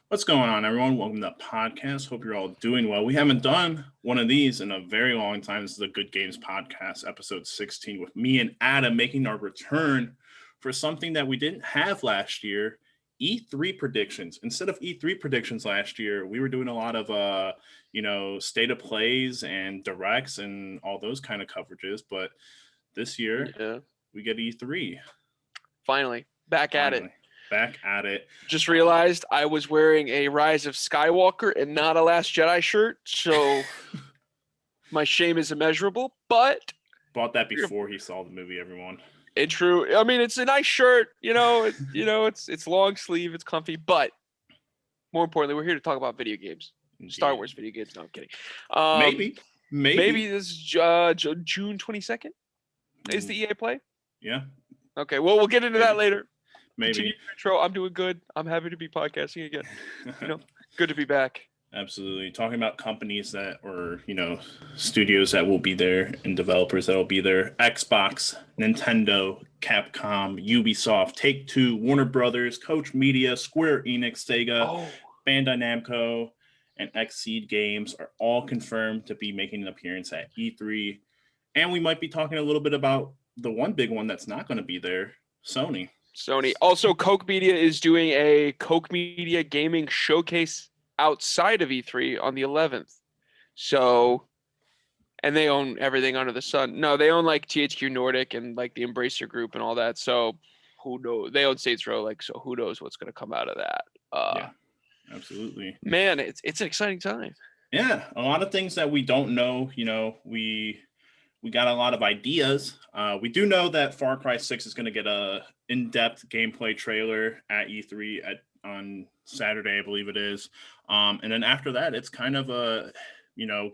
What's going on, everyone? Welcome to the podcast. Hope you're all doing well. We haven't done one of these in a very long time. This is the Good Games Podcast, episode 16, with me and Adam making our return for something that we didn't have last year, E3 predictions. Instead of E3 predictions last year, we were doing a lot of, state of plays and directs and all those kind of coverages. But this year, we get E3. Finally, back at it. Back at it. Just realized I was wearing a Rise of Skywalker and not a Last Jedi shirt, so my shame is immeasurable. But bought that before he saw the movie. Everyone. It's true. I mean, it's a nice shirt. It's long sleeve, it's comfy. But more importantly, we're here to talk about video games, Star Wars video games. No, I'm kidding. Maybe this is June 22nd. Is the EA Play? Yeah. Okay. Well, we'll get into that later. Maybe. Intro. I'm doing good. I'm happy to be podcasting again. Good to be back. Absolutely. Talking about companies that, or, studios that will be there and developers that will be there. Xbox, Nintendo, Capcom, Ubisoft, Take-Two, Warner Brothers, Koch Media, Square Enix, Sega, Bandai Namco, and Xseed Games are all confirmed to be making an appearance at E3. And we might be talking a little bit about the one big one that's not going to be there, Sony. Also, Koch Media is doing a Koch Media Gaming Showcase outside of E3 on the 11th. So, and they own everything under the sun. No, they own like THQ Nordic and like the Embracer Group and all that. So, who knows? They own Saints Row. So who knows what's going to come out of that? Yeah, absolutely. Man, it's an exciting time. Yeah, a lot of things that we don't know. We got a lot of ideas. We do know that Far Cry 6 is going to get a in-depth gameplay trailer at E3 on Saturday, I believe it is. And then after that, it's kind of a,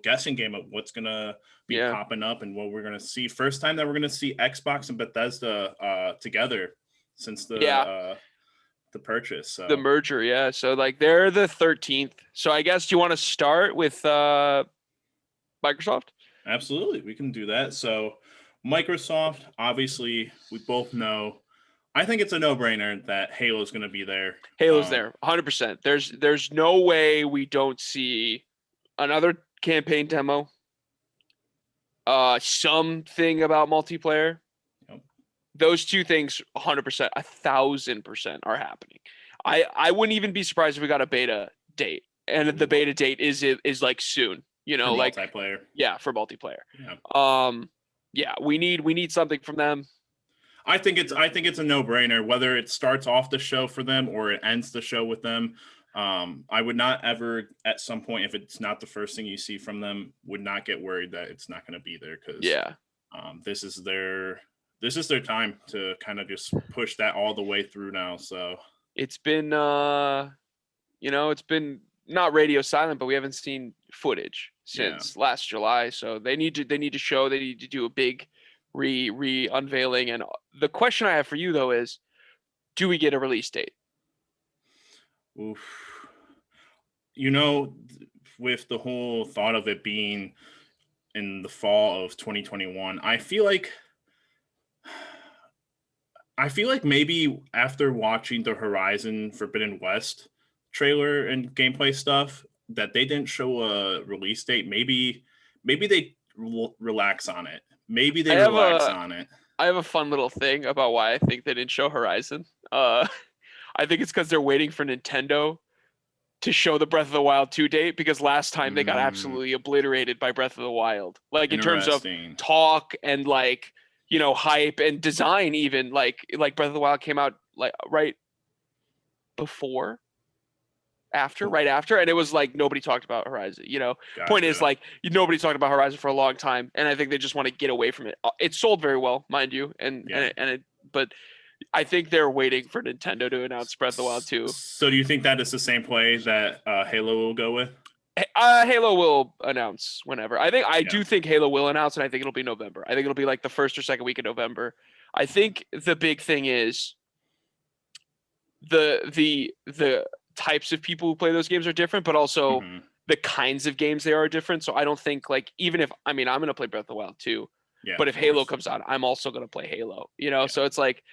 guessing game of what's going to be popping up and what we're going to see. First time that we're going to see Xbox and Bethesda together since the purchase. So. The merger, yeah. So, they're the 13th. So, I guess, do you want to start with Microsoft? Absolutely, we can do that. So Microsoft, obviously, we both know. I think it's a no-brainer that Halo's going to be there. Halo's there, 100%. There's no way we don't see another campaign demo, something about multiplayer. Yep. Those two things, 100%, 1,000% are happening. I wouldn't even be surprised if we got a beta date, and the beta date is like soon. For multiplayer. Yeah, for multiplayer. Yeah. We need something from them. I think it's a no-brainer whether it starts off the show for them or it ends the show with them. I would not ever, at some point, if it's not the first thing you see from them, would not get worried that it's not going to be there because this is their time to kind of just push that all the way through now. So it's been it's been not radio silent, but we haven't seen footage since last July. So they need to show, they need to do a big re-unveiling. And the question I have for you though is, do we get a release date? Oof. With the whole thought of it being in the fall of 2021, I feel like maybe after watching the Horizon Forbidden West trailer and gameplay stuff, that they didn't show a release date. Maybe they relax on it. I have a fun little thing about why I think they didn't show Horizon. I think it's because they're waiting for Nintendo to show the Breath of the Wild 2 date, because last time they got absolutely obliterated by Breath of the Wild. Like in terms of talk and hype and design, even like Breath of the Wild came out right after, and it was like nobody talked about Horizon. Gotcha. Point is, nobody talked about Horizon for a long time, and I think they just want to get away from it. It sold very well, mind you, but I think they're waiting for Nintendo to announce Breath of the Wild 2. So do you think that is the same play that Halo will go with? Halo will announce whenever. I do think Halo will announce, and I think it'll be November. I think it'll be like the first or second week of November. I think the big thing is the types of people who play those games are different, but also the kinds of games they are different. So I don't think even if, I'm going to play Breath of the Wild too, but if Halo comes out, I'm also going to play Halo, so it's like,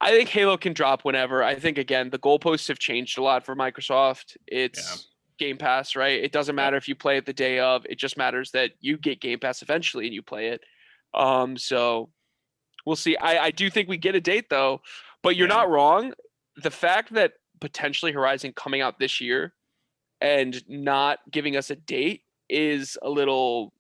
I think Halo can drop whenever. I think again the goalposts have changed a lot for Microsoft. Yeah. It's Game Pass, right? It doesn't matter if you play it the day of. It just matters that you get Game Pass eventually and you play it. So we'll see. I do think we get a date though, but you're not wrong. The fact that potentially Horizon coming out this year and not giving us a date is a little,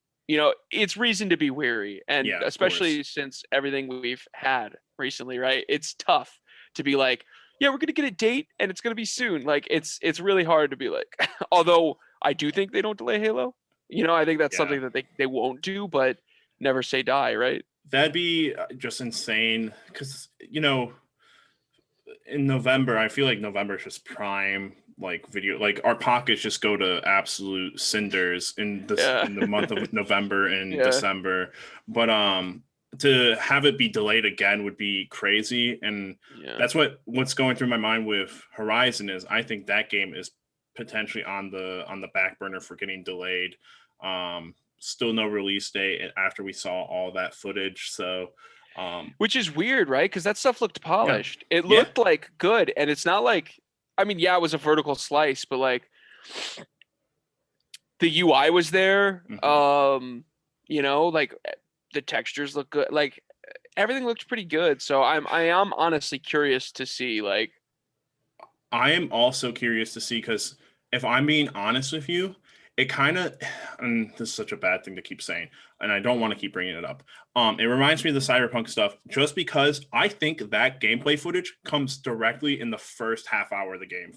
it's reason to be wary. And especially since everything we've had recently, right? It's tough to be like, yeah, we're going to get a date and it's going to be soon. Like it's really hard to be like, although I do think they don't delay Halo. I think that's something that they won't do, but never say die, right? That'd be just insane because, in November, I feel like November is just prime like video, like our pockets just go to absolute cinders in the month of November and December. But to have it be delayed again would be crazy, and that's what's going through my mind with Horizon is I think that game is potentially on the back burner for getting delayed. Still no release date after we saw all that footage, so which is weird, right? Because that stuff looked polished. It looked like good, and it's not like, I mean, it was a vertical slice, but like the UI was there. Like the textures look good. Like everything looked pretty good. So I am honestly curious to see. Like, I am also curious to see because if I'm being honest with you, it kind of, and this is such a bad thing to keep saying, and I don't want to keep bringing it up. It reminds me of the Cyberpunk stuff just because I think that gameplay footage comes directly in the first hour of the game.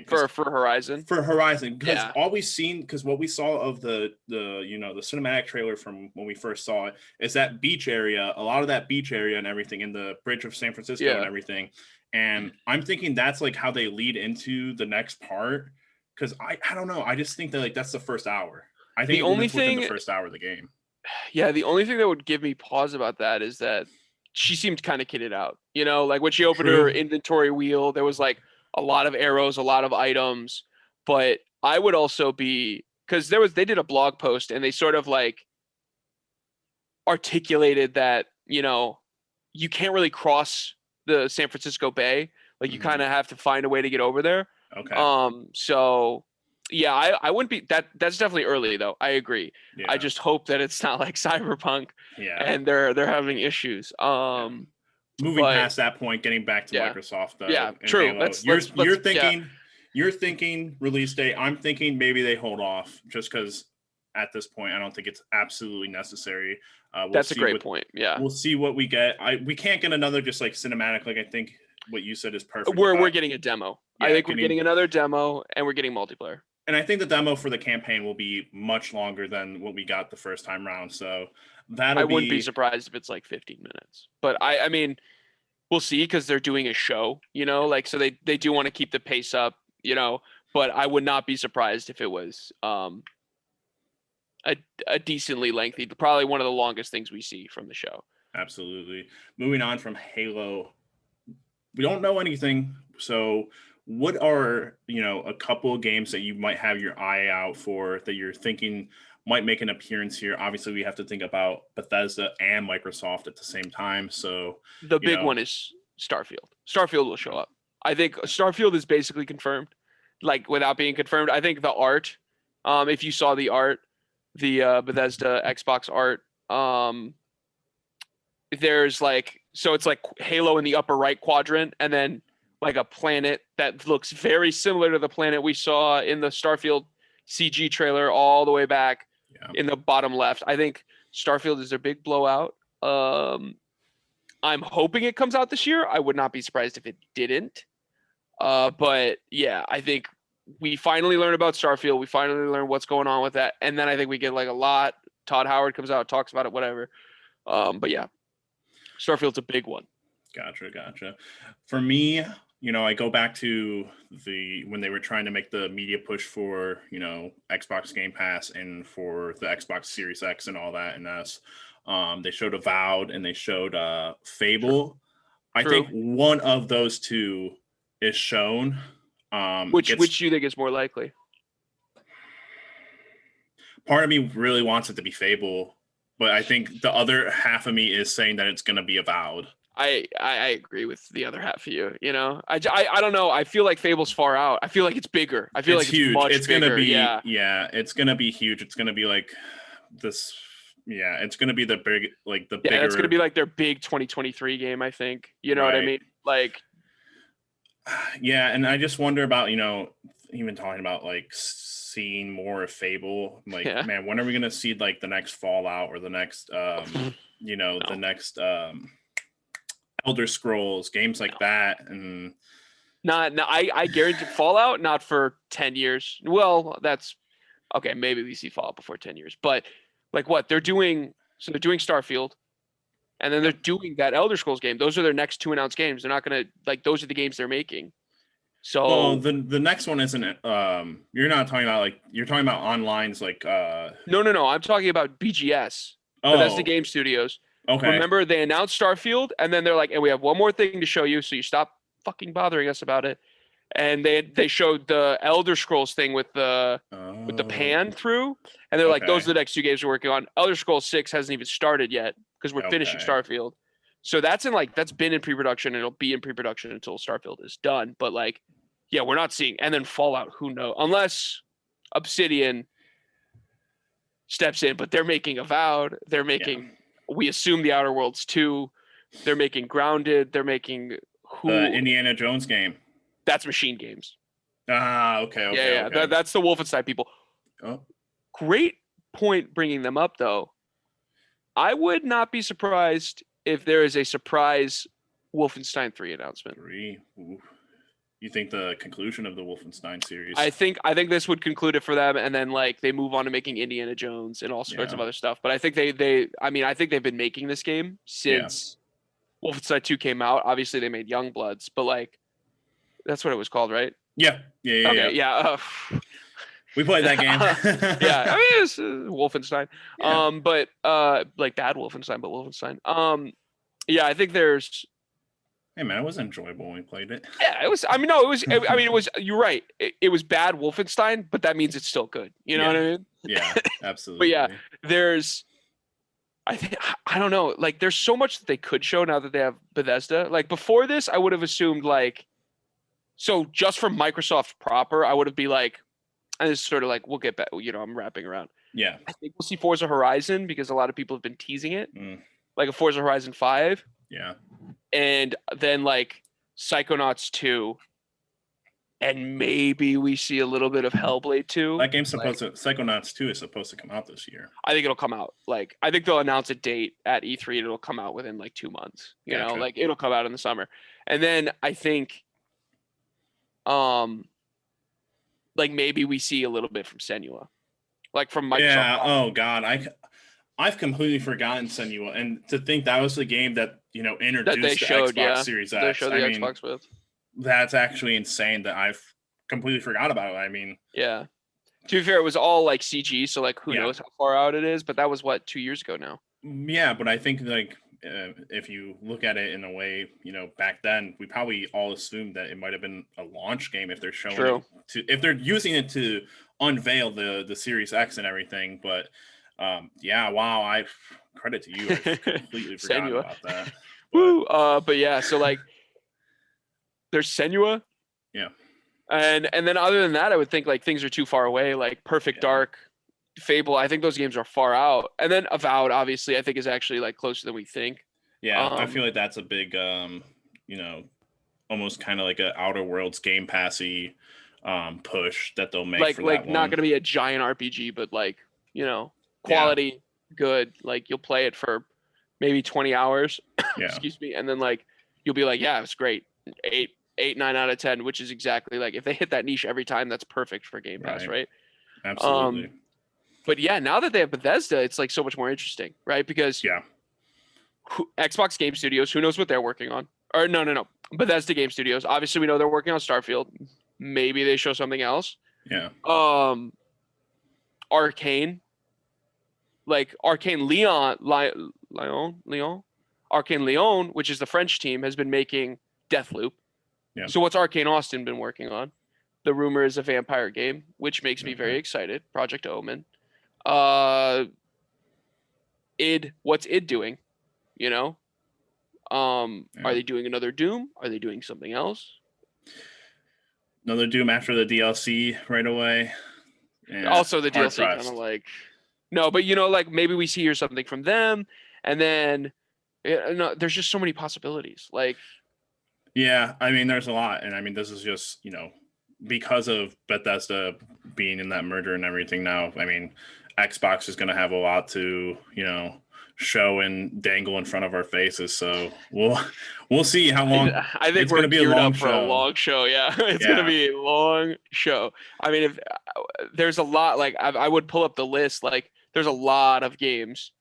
For Horizon. For Horizon, because all we've seen, because what we saw of the cinematic trailer from when we first saw it is that beach area, a lot of that beach area and everything in the bridge of San Francisco and everything. And I'm thinking that's like how they lead into the next part. Because I don't know. I just think that that's the first hour. I think within the first hour of the game. Yeah, the only thing that would give me pause about that is that she seemed kind of kitted out. Like when she opened her inventory wheel, there was like a lot of arrows, a lot of items. But I would also be, because they did a blog post and they sort of like articulated that, you can't really cross the San Francisco Bay. Like you kind of have to find a way to get over there. Okay. So yeah, I wouldn't be that's definitely early though. I agree. Yeah. I just hope that it's not like Cyberpunk and they're having issues. Moving past that point, getting back to Microsoft though. Yeah, true. Halo, you're thinking release date. I'm thinking maybe they hold off just because at this point I don't think it's absolutely necessary. That's a great point. Yeah. We'll see what we get. We can't get another just like cinematic, like I think what you said is perfect. We're getting a demo. I think we're getting another demo and we're getting multiplayer. And I think the demo for the campaign will be much longer than what we got the first time round. So I wouldn't be surprised if it's like 15 minutes. But I mean, we'll see because they're doing a show, so they do want to keep the pace up, but I would not be surprised if it was a decently lengthy, probably one of the longest things we see from the show. Absolutely. Moving on from Halo, we don't know anything. So what are, a couple of games that you might have your eye out for that you're thinking might make an appearance here? Obviously, we have to think about Bethesda and Microsoft at the same time. So the big one is Starfield. Starfield will show up. I think Starfield is basically confirmed, like without being confirmed. I think the art, if you saw the art, the Bethesda Xbox art, there's like, so it's like Halo in the upper right quadrant, and then like a planet that looks very similar to the planet we saw in the Starfield CG trailer all the way back in the bottom left. I think Starfield is their big blowout. I'm hoping it comes out this year. I would not be surprised if it didn't. But yeah, I think we finally learn about Starfield. We finally learn what's going on with that. And then I think we get like a lot. Todd Howard comes out, talks about it, whatever. But yeah, Starfield's a big one. Gotcha. For me, I go back to when they were trying to make the media push for, Xbox Game Pass and for the Xbox Series X and all that. And they showed Avowed and they showed Fable. I think one of those two is shown. Which do you think is more likely? Part of me really wants it to be Fable, but I think the other half of me is saying that it's going to be Avowed. I agree with the other half of you. You know, I don't know. I feel like Fable's far out. I feel like it's bigger. I feel like it's huge. much It's bigger. gonna be yeah. it's gonna be huge. It's gonna be like this. Yeah, it's gonna be the Yeah, bigger. that's gonna be like their big 2023 game. I think. You know what I Right. mean? Like, Yeah, and I just wonder about even talking about like seeing more of Fable. Like, yeah. man, when are we gonna see like the next Fallout or the next the next Elder Scrolls games like that? And Not, no, I guarantee Fallout not for 10 years. Well, that's okay. Maybe we see Fallout before 10 years, but like what they're doing. So they're doing Starfield, and then they're doing that Elder Scrolls game. Those are their next 2 announced games. They're not gonna like those are the games they're making. So well, the next one isn't. You're not talking about like you're talking about online's like. no. I'm talking about BGS. Oh, Bethesda Game Studios. okay. Remember they announced Starfield, and then they're like, and we have one more thing to show you, so you stop fucking bothering us about it. And they showed the Elder Scrolls thing with the pan through, and they're like, those are the next 2 games we're working on. Elder Scrolls 6 hasn't even started yet because we're finishing Starfield. So that's been in pre-production, and it'll be in pre-production until Starfield is done. But like, yeah, we're not seeing, and then Fallout, who knows? Unless Obsidian steps in, but they're making Avowed, they're making we assume the Outer Worlds 2, they're making Grounded, they're making Indiana Jones game. That's Machine Games. Okay. Yeah. Okay. That's the Wolfenstein people. Oh. Great point bringing them up, though. I would not be surprised if there is a surprise Wolfenstein 3 announcement. 3? Ooh. You think the conclusion of the Wolfenstein series? I think this would conclude it for them, and then like they move on to making Indiana Jones and all sorts of other stuff. But I think I think they've been making this game since Wolfenstein 2 came out. Obviously, they made Youngbloods, but like that's what it was called, right? Yeah. Okay, yeah. We played that game. Yeah, I mean it's Wolfenstein. Yeah. But like bad Wolfenstein, but Wolfenstein. Yeah, I think there's. Hey man, it was enjoyable when we played it. Yeah, it was. I mean, no, it was. I mean, it was. You're right. It was bad Wolfenstein, but that means it's still good. You know what I mean? Yeah, absolutely. But yeah, there's. I don't know. Like, there's so much that they could show now that they have Bethesda. Like before this, I would have assumed like. So just from Microsoft proper, I would have be like, and it's sort of like we'll get back. You know, I'm wrapping around. Yeah. I think we'll see Forza Horizon because a lot of people have been teasing it, like a Forza Horizon 5. Yeah. And then like Psychonauts 2, and maybe we see a little bit of Hellblade 2. That game's Psychonauts 2 is supposed to come out this year. I think it'll come out. Like I think they'll announce a date at E3 and it'll come out within like 2 months. You know, like it'll come out in the summer. And then I think like maybe we see a little bit from Senua. Like from Microsoft. Yeah, oh god. I've completely forgotten Senua, and to think that was the game that introduced that they showed, the Xbox Series X. They showed the Xbox with. That's actually insane that I've completely forgot about it. I mean, yeah. To be fair, it was all like CG, so like who knows how far out it is, but that was 2 years ago now. Yeah, but I think like if you look at it in a way, back then we probably all assumed that it might have been a launch game if they're showing if they're using it to unveil the Series X and everything. But wow, I credit to you. I completely forgot about that. Woo! But yeah, so like there's Senua. Yeah. And then other than that, I would think like things are too far away, like Perfect Dark, Fable. I think those games are far out. And then Avowed, obviously, I think is actually like closer than we think. Yeah, I feel like that's a big almost kind of like a Outer Worlds Game Passy push that they'll make for that like one. Not gonna be a giant RPG, but like, quality, good. Like you'll play it for maybe 20 hours. Excuse me. And then like you'll be like, yeah, it's great. 8, 9 out of 10, which is exactly like if they hit that niche every time, that's perfect for Game Pass, right? Absolutely. But yeah, now that they have Bethesda, it's like so much more interesting, right? Because Xbox Game Studios, who knows what they're working on? Or no. Bethesda Game Studios. Obviously, we know they're working on Starfield. Maybe they show something else. Yeah. Arcane. Like Arcane Leon, Arcane Leon, which is the French team, has been making Deathloop. Yeah. So what's Arcane Austin been working on? The rumor is a vampire game, which makes me very excited. Project Omen. What's id doing? Are they doing another Doom? Are they doing something else? Another Doom after the DLC right away. Yeah, also, the DLC kind of like no, but like maybe we see here something from them, and then no, there's just so many possibilities. Like, yeah, I mean, there's a lot, and I mean, this is just because of Bethesda being in that merger and everything. Now, I mean, Xbox is going to have a lot to show and dangle in front of our faces. So we'll see how long. I think we're geared up for a long show. Yeah, it's going to be a long show. I mean, if there's a lot, like I would pull up the list. Like, there's a lot of games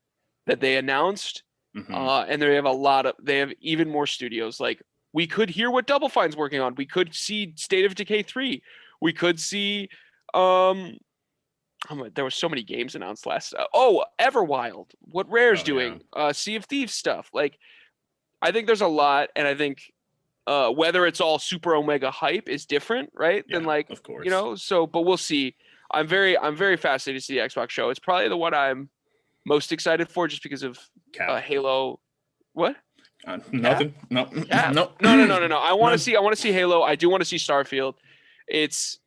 that they announced, and they have even more studios. Like, we could hear what Double Fine's working on. We could see State of Decay 3. We could see there were so many games announced last. Everwild. What Rare's doing. Yeah. Sea of Thieves stuff. Like, I think there's a lot, and I think whether it's all super omega hype is different, right? Yeah, than like, of course. But we'll see. I'm very fascinated to see the Xbox show. It's probably the one I'm most excited for, just because of Halo. What? Nothing. No. Yeah. No. I want to see Halo. I do want to see Starfield. It's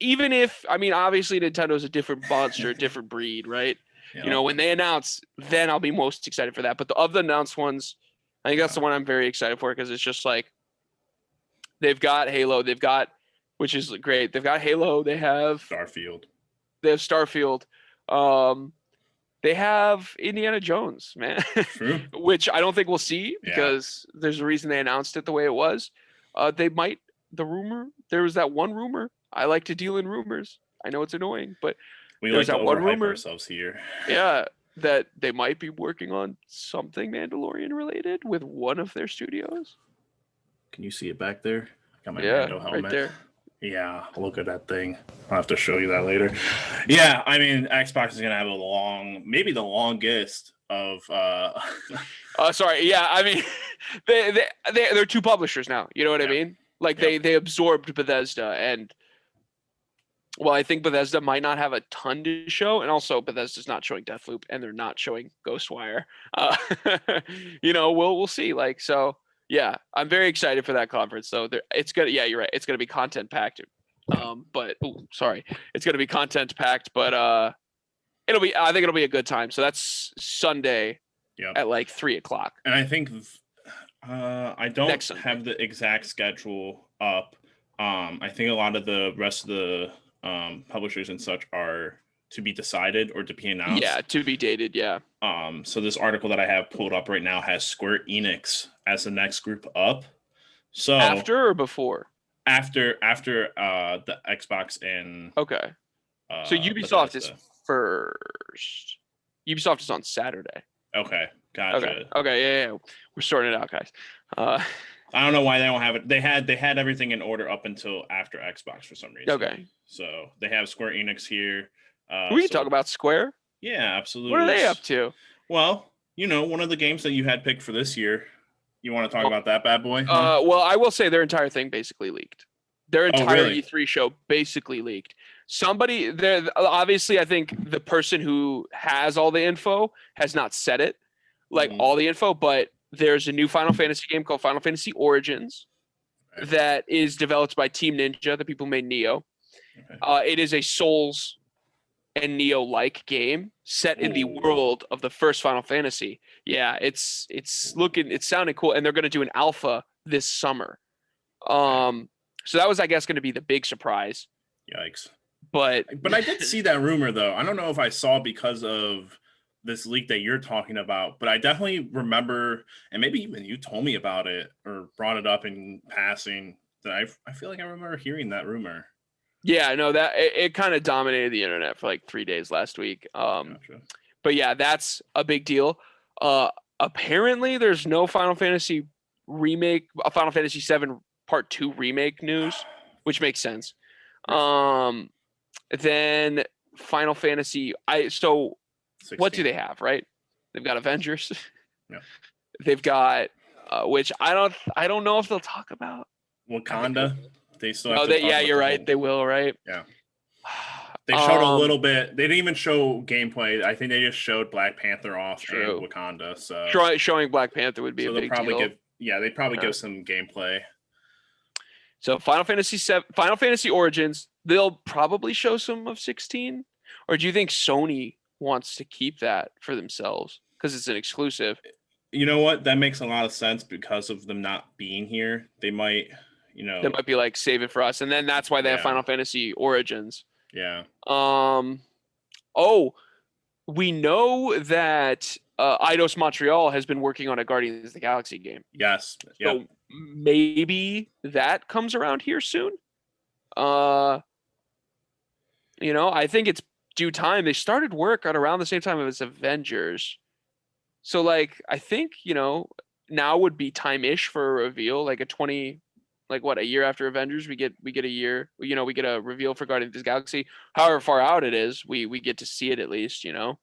even if, I mean, obviously Nintendo's a different monster, different breed, right? Yeah. When they announce, then I'll be most excited for that. But of the announced ones, I think that's the one I'm very excited for, because it's just like they've got Halo, which is great. They've got Halo. They have Starfield. They have Indiana Jones, man. True. Which I don't think we'll see, because there's a reason they announced it the way it was. They might. There was that one rumor. I like to deal in rumors. I know it's annoying, but we like to overhype ourselves here. Yeah, that they might be working on something Mandalorian related with one of their studios. Can you see it back there? I got my Mando helmet. Right there. Yeah, look at that thing. I'll have to show you that later. Yeah, I mean, Xbox is gonna have maybe the longest of. Sorry. Yeah, I mean, they're two publishers now. You know what I mean? Like they absorbed Bethesda, and I think Bethesda might not have a ton to show, and also Bethesda's not showing Deathloop, and they're not showing Ghostwire. We'll see. Like, so. Yeah, I'm very excited for that conference. So it's gonna. Yeah, you're right. It's gonna be content packed. It's gonna be content packed, but I think it'll be a good time. So that's Sunday at like 3:00. And I think I don't have the exact schedule up. I think a lot of the rest of the publishers and such are to be decided or to be announced. Yeah, to be dated. Yeah. So this article that I have pulled up right now has Square Enix as the next group up. So after or before? After the Xbox and okay. So Ubisoft is first. Ubisoft is on Saturday. Okay, gotcha. Okay, yeah. We're sorting it out, guys. I don't know why they don't have it. They had everything in order up until after Xbox for some reason. Okay. So they have Square Enix here. We can talk about Square. Yeah, absolutely. What are they up to? Well, one of the games that you had picked for this year. You want to talk about that bad boy? Well, I will say their entire thing basically leaked. Their entire E3 show basically leaked. Somebody there, obviously, I think the person who has all the info has not said it, like all the info, but there's a new Final Fantasy game called Final Fantasy Origins that is developed by Team Ninja, the people who made Nioh. Okay. It is a Souls and Nioh-like game set in the world of the first Final Fantasy. Yeah, it's sounding cool, and they're going to do an alpha this summer. So that was, I guess, going to be the big surprise. Yikes! But I did see that rumor though. I don't know if I saw because of this leak that you're talking about, but I definitely remember, and maybe even you told me about it or brought it up in passing. That I feel like I remember hearing that rumor. Yeah, no, that it kind of dominated the internet for like 3 days last week. Gotcha. But yeah, that's a big deal. Apparently, there's no Final Fantasy remake, a Final Fantasy VII Part 2 remake news, which makes sense. Then Final Fantasy, 16. What do they have? Right, they've got Avengers. Yeah. They've got which I don't know if they'll talk about Wakanda. They still have you're right. They will, right? Yeah. They showed a little bit. They didn't even show gameplay. I think they just showed Black Panther off and Wakanda. So showing Black Panther would be a big deal. They'd probably give some gameplay. So Final Fantasy Origins, they'll probably show some of 16. Or do you think Sony wants to keep that for themselves because it's an exclusive? You know what? That makes a lot of sense because of them not being here. They might, they might be like, save it for us. And then that's why they have Final Fantasy Origins. Yeah. We know that Eidos Montreal has been working on a Guardians of the Galaxy game. Yes. Yep. So maybe that comes around here soon. I think it's due time. They started work at around the same time as Avengers. So like, I think, now would be time-ish for a reveal, like a year after Avengers, we get a year, we get a reveal for Guardians of the Galaxy. However far out it is, we get to see it at least, Yeah.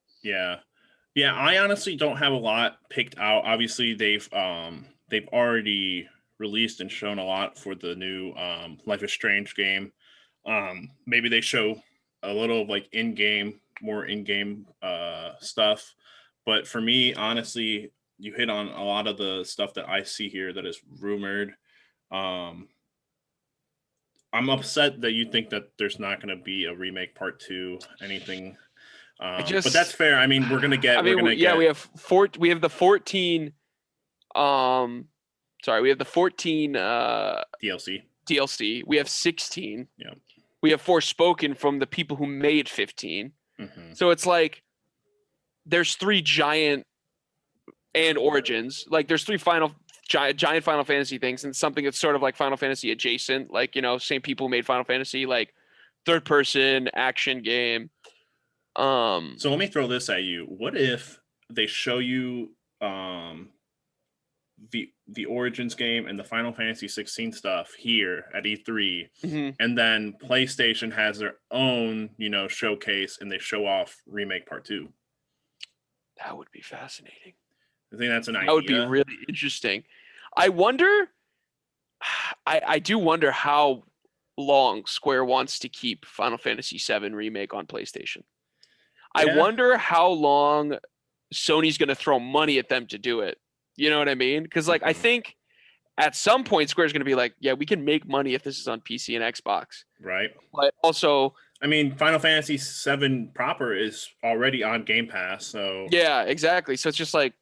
Yeah, I honestly don't have a lot picked out. Obviously, they've already released and shown a lot for the new Life is Strange game. Maybe they show a little of like more in-game stuff. But for me, honestly, you hit on a lot of the stuff that I see here that is rumored. I'm upset that you think that there's not going to be a remake part 2, anything. But that's fair. I mean, we're going to get. We have we have the 14. We have the 14 DLC. We have 16. Yeah. We have Forspoken from the people who made 15. Mm-hmm. So it's like there's 3 giant and Origins. Like there's 3 giant Final Fantasy things and something that's sort of like Final Fantasy adjacent. Like, same people who made Final Fantasy, like third person action game. So let me throw this at you. What if they show you the Origins game and the Final Fantasy 16 stuff here at E3, mm-hmm. and then PlayStation has their own, showcase and they show off Remake Part 2? That would be fascinating. I think that's an idea. That would be really interesting. I wonder, I do wonder how long Square wants to keep Final Fantasy VII Remake on PlayStation. Yeah. I wonder how long Sony's going to throw money at them to do it. You know what I mean? Because I think at some point Square's going to be like, yeah, we can make money if this is on PC and Xbox. Right. But also, I mean, Final Fantasy VII proper is already on Game Pass, so yeah, exactly. So it's just like,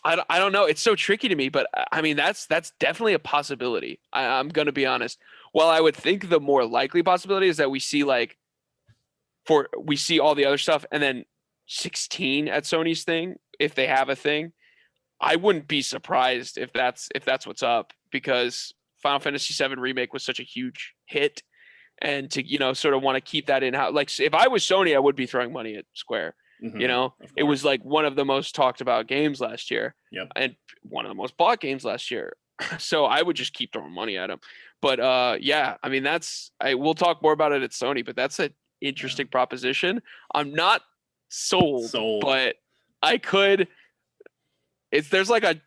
I don't know. It's so tricky to me, but I mean, that's definitely a possibility. I'm going to be honest. Well, I would think the more likely possibility is that we see we see all the other stuff and then 16 at Sony's thing, if they have a thing. I wouldn't be surprised if that's what's up, because Final Fantasy VII Remake was such a huge hit, and to sort of want to keep that in house. Like if I was Sony, I would be throwing money at Square. Mm-hmm. It was like one of the most talked about games last year, yep. and one of the most bought games last year. So I would just keep throwing money at them. But yeah, I mean we'll talk more about it at Sony, but that's an interesting proposition. I'm not sold. But I could. There's like a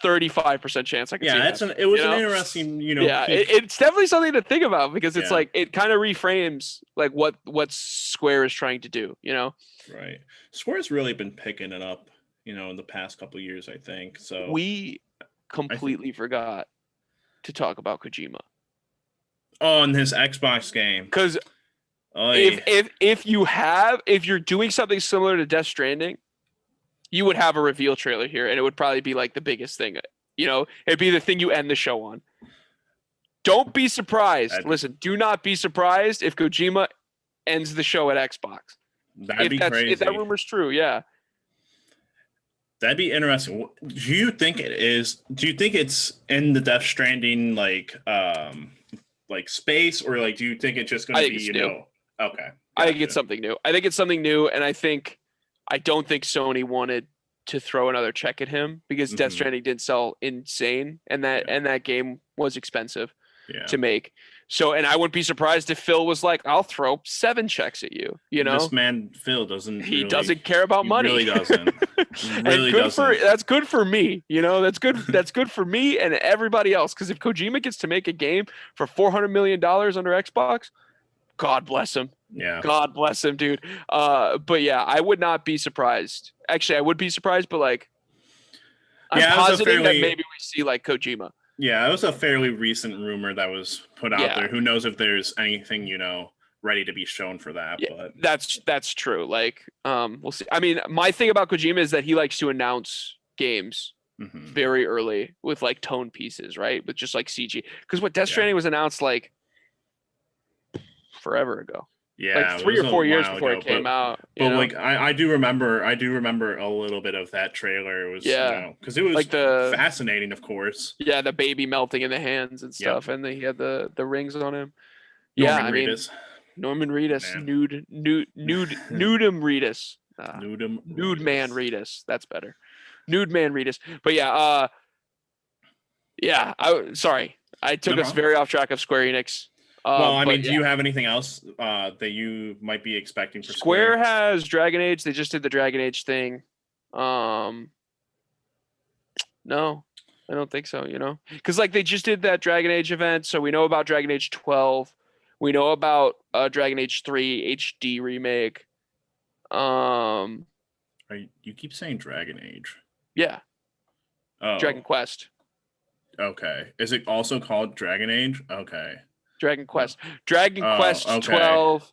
35% chance I can see that. It was an interesting, Yeah, it's definitely something to think about, because it's like it kind of reframes like what Square is trying to do, Right. Square's really been picking it up, in the past couple of years, I think. So we completely forgot to talk about Kojima. Oh, and his Xbox game. Because if you're doing something similar to Death Stranding, you would have a reveal trailer here, and it would probably be like the biggest thing. It'd be the thing you end the show on. Don't be surprised. Listen, do not be surprised if Kojima ends the show at Xbox. That'd be crazy. If that rumor's true, yeah. That'd be interesting. Do you think it is? Do you think it's in the Death Stranding like space, or like do you think it's just going to be new. Okay. Gotcha. I think it's something new. And I don't think Sony wanted to throw another check at him, because mm-hmm. Death Stranding didn't sell insane, and that game was expensive to make. So, and I wouldn't be surprised if Phil was like, "I'll throw 7 checks at you." This man Phil doesn't. He doesn't care about money. Really doesn't. That's good for me. That's good. That's good for me and everybody else. Because if Kojima gets to make a game for $400 million under Xbox, God bless him. Yeah. God bless him, dude. But yeah, I would not be surprised. Actually, I would be surprised, but like, I'm positive that maybe we see like Kojima. Yeah, it was a fairly recent rumor that was put out there. Who knows if there's anything, ready to be shown for that. Yeah, but that's true. Like, we'll see. I mean, my thing about Kojima is that he likes to announce games very early with like tone pieces, right? With just like CG. Because what Death Stranding was announced like forever ago. Yeah, like 3 or 4 years before it came out. But like I do remember a little bit of that trailer. It was because it was like fascinating, of course. Yeah, the baby melting in the hands and stuff, and then he had the rings on him. Norman Reedus. Norman Reedus, Nudum Reedus, Nude Man Reedus. That's better. Nude Man Reedus. But sorry, I took us very off track of Square Enix. Well, I mean, do you have anything else that you might be expecting for Square? Has Dragon Age. They just did the Dragon Age thing. No, I don't think so, because like they just did that Dragon Age event. So we know about Dragon Age 12. We know about Dragon Age 3 HD remake. You keep saying Dragon Age. Yeah. Oh. Dragon Quest. Okay. Is it also called Dragon Age? Okay. Dragon Quest 12.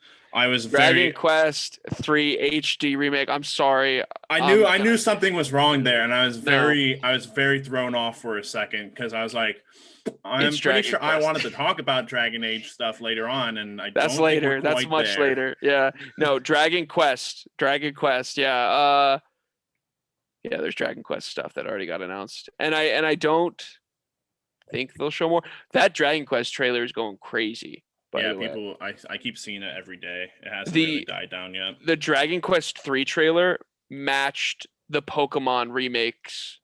Dragon Quest 3 HD remake. I'm sorry. I knew something was wrong there, and I was very thrown off for a second because I was like, I'm pretty sure I wanted to talk about Dragon Age stuff later on, and that's later. That's much later. Yeah. No, Dragon Quest. Yeah. Yeah. There's Dragon Quest stuff that already got announced, and I don't think they'll show more. That Dragon Quest trailer is going crazy. People, I keep seeing it every day. It hasn't really died down yet. The Dragon Quest 3 trailer matched the Pokemon remakes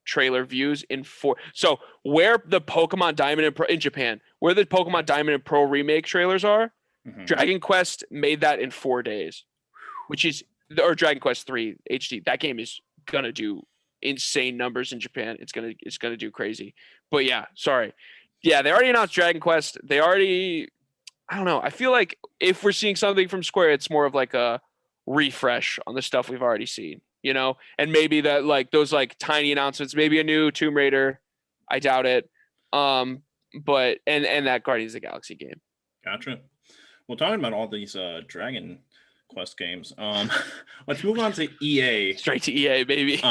trailer views in 4. So where the Pokemon Diamond and Pearl in Japan, where the Pokemon Diamond and Pearl remake trailers are, Dragon Quest made that in 4 days, or Dragon Quest 3 HD. That game is gonna do insane numbers in Japan. It's gonna do crazy. But yeah, sorry. Yeah, they already announced Dragon Quest. I don't know. I feel like if we're seeing something from Square, it's more of like a refresh on the stuff we've already seen, and maybe that like those like tiny announcements, maybe a new Tomb Raider. I doubt it. But and that Guardians of the Galaxy game. Gotcha. Well, talking about all these Dragon Quest games, let's move on to EA. Straight to EA, baby.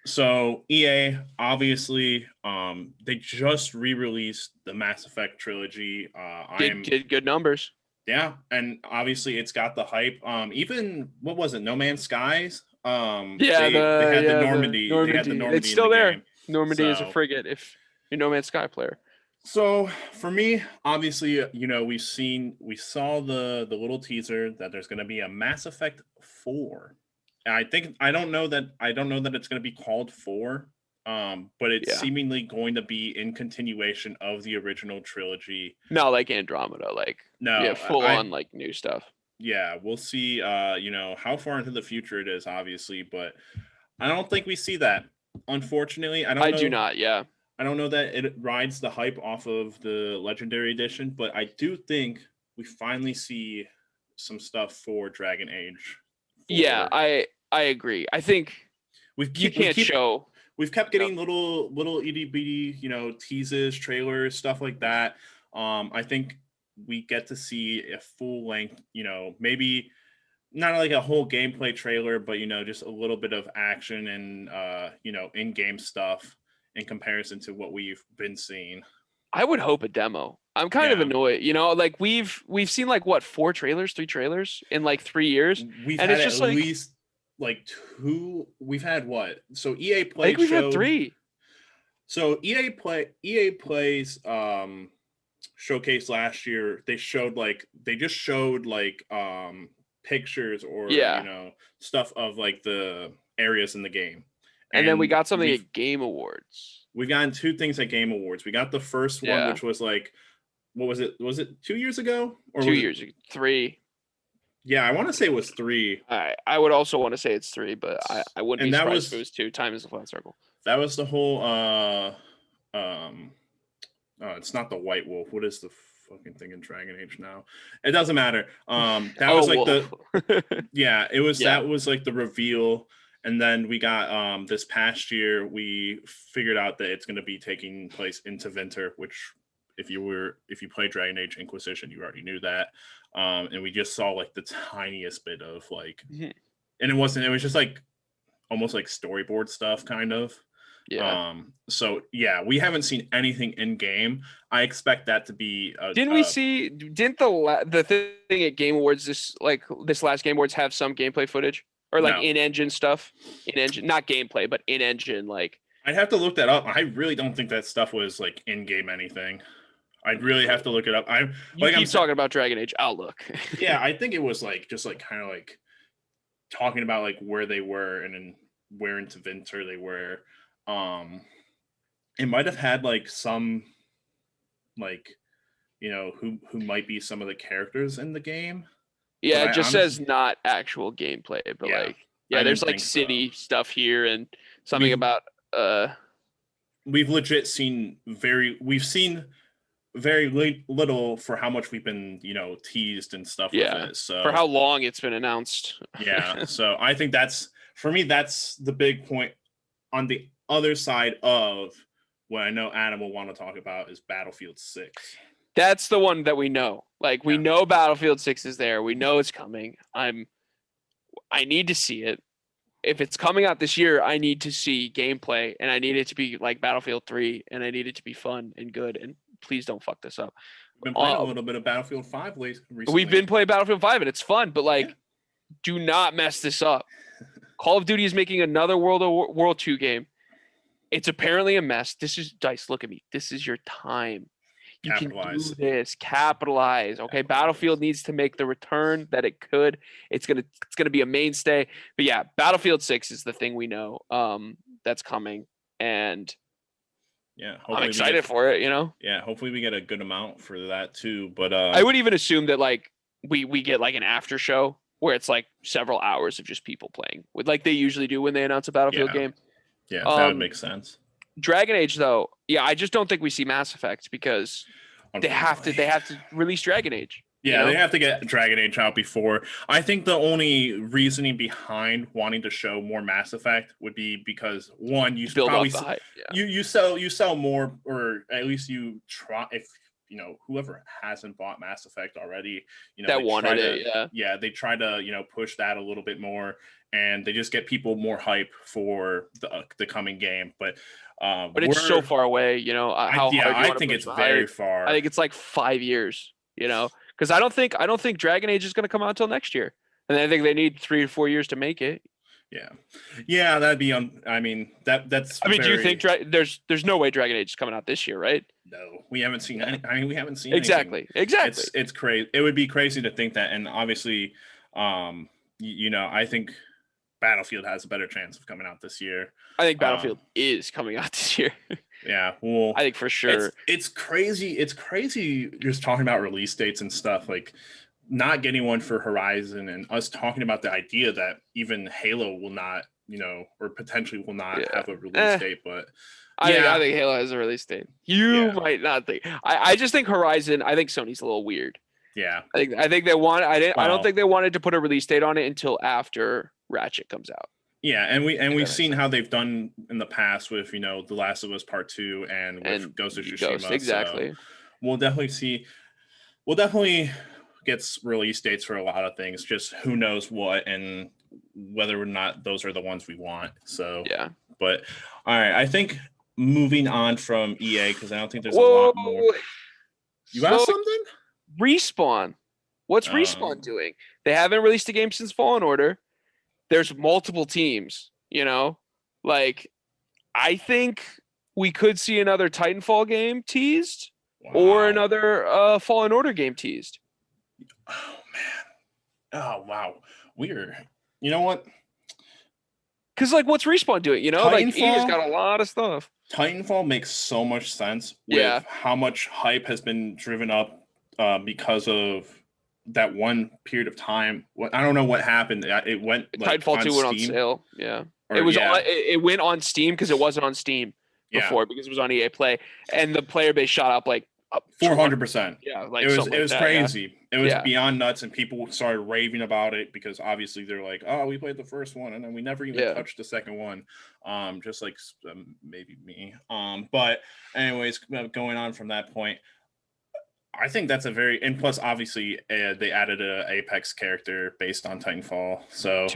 So EA, obviously, they just re-released the Mass Effect trilogy. Did good numbers. Yeah, and obviously it's got the hype. Even what was it? No Man's Skies. They had the Normandy. They had the Normandy. It's still there. Normandy is a frigate. If you're No Man's Sky player. So for me, obviously, we saw the little teaser that there's going to be a Mass Effect 4. And I don't know that it's going to be called 4, but it's seemingly going to be in continuation of the original trilogy. No, like Andromeda, full on like new stuff. Yeah, we'll see. How far into the future it is, obviously, but I don't think we see that. Unfortunately, I do not. Yeah, I don't know that it rides the hype off of the Legendary Edition, but I do think we finally see some stuff for Dragon Age. Yeah, I agree. I think we've kept getting little itty bitty, teases, trailers, stuff like that. I think we get to see a full length, maybe not like a whole gameplay trailer, but just a little bit of action and in-game stuff in comparison to what we've been seeing. I would hope a demo. I'm kind of annoyed, like we've seen like what 3 trailers in like 3 years. We've had at least like 2. We've had what? So EA Play. I think we've had 3. So EA Play's showcase last year. They just showed pictures or stuff of like the areas in the game. And then we got something at Game Awards. We've gotten 2 things at Game Awards. We got the first one, which was like, what was it? Was it 2 years ago? Or 2 years ago? 3. Yeah, I want to say it was 3. I would also want to say it's 3, but I wouldn't be surprised if it was 2. Time is a flat circle. That was the whole it's not the White Wolf. What is the fucking thinking Dragon Age now. It doesn't matter. That was like it was that was like the reveal. And then we got this past year, we figured out that it's going to be taking place in Tevinter, which if you played Dragon Age Inquisition, you already knew that. And we just saw like the tiniest bit of like, and it was just like almost like storyboard stuff kind of. Yeah. So yeah, we haven't seen anything in game. I expect that to be. Didn't the thing at Game Awards this last Game Awards have some gameplay footage? Or like in-engine stuff, in-engine, not gameplay, but in-engine. Like I'd have to look that up. I really don't think that stuff was like in-game anything. I'd really have to look it up. I'm talking about Dragon Age. I'll look. Yeah, I think it was like just like kind of like talking about like where they were and then where into Tevinter they were. It might have had like some like who might be some of the characters in the game. Yeah, it just says not actual gameplay, but there's like city stuff here and something about we've legit seen very little for how much we've been, teased and stuff with it. So for how long it's been announced. Yeah. So I think that's the big point. On the other side of what I know Adam will want to talk about is Battlefield 6. That's the one that we know. Like we know Battlefield 6 is there. We know it's coming. I need to see it. If it's coming out this year, I need to see gameplay, and I need it to be like Battlefield 3, and I need it to be fun and good. And please don't fuck this up. We've been playing a little bit of Battlefield 5 recently. We've been playing Battlefield 5, and it's fun. But do not mess this up. Call of Duty is making another World 2 game. It's apparently a mess. This is DICE. Look at me. This is your time. You can do this. Capitalize. Okay. Battlefield needs to make the return that it could. It's gonna be a mainstay. But yeah, Battlefield 6 is the thing we know that's coming. And I'm excited for it, Yeah, hopefully we get a good amount for that too. But I would even assume that like we get like an after show where it's like several hours of just people playing with like they usually do when they announce a Battlefield game. Yeah, that would make sense. Dragon Age though, I just don't think we see Mass Effect because they have to release Dragon Age. Yeah, they have to get Dragon Age out before. I think the only reasoning behind wanting to show more Mass Effect would be because one, you build probably up the hype. Yeah. You sell more, or at least you try. If whoever hasn't bought Mass Effect already, that wanted it. Yeah, they try to push that a little bit more, and they just get people more hype for the coming game. But it's so far away. I think it's very far. I think it's like 5 years. Because I don't think Dragon Age is going to come out until next year, and I think they need 3 to 4 years to make it. Yeah, that'd be that's. Do you think there's no way Dragon Age is coming out this year, right? No, we haven't seen any. I mean, we haven't seen exactly. It's crazy. It would be crazy to think that, and obviously, I think Battlefield has a better chance of coming out this year. I think Battlefield is coming out this year. Yeah, well, I think for sure. It's crazy. It's crazy just talking about release dates and stuff, like not getting one for Horizon, and us talking about the idea that even Halo will not, or potentially will not have a release date. But I think Halo has a release date. You might not think. I just think Horizon. I think Sony's a little weird. Yeah, I think they want. I don't think they wanted to put a release date on it until after Ratchet comes out. Yeah, and we've seen how they've done in the past with The Last of Us Part 2 and with Ghost of Tsushima. Exactly. So we'll definitely see. We'll definitely get release dates for a lot of things. Just who knows what and whether or not those are the ones we want. So yeah. But all right, I think moving on from EA because I don't think there's a lot more. You got something? Respawn. What's Respawn doing? They haven't released a game since Fallen Order. There's multiple teams, like I think we could see another Titanfall game teased or another Fallen Order game teased. Oh man. Oh wow. Weird. You know what? Because what's Respawn doing? EA's got a lot of stuff. Titanfall makes so much sense with how much hype has been driven up because of that one period of time. I don't know what happened. It went Titanfall 2 went on sale. Yeah. It went on Steam because it wasn't on Steam before because it was on EA Play, and the player base shot up like 400%. Yeah, like It was that, crazy. Yeah. It was beyond nuts, and people started raving about it because obviously they're like, "Oh, we played the first one, and then we never even touched the second one." Just like maybe me. But anyways, going on from that point, I think that's a very, and plus obviously they added a Apex character based on Titanfall, so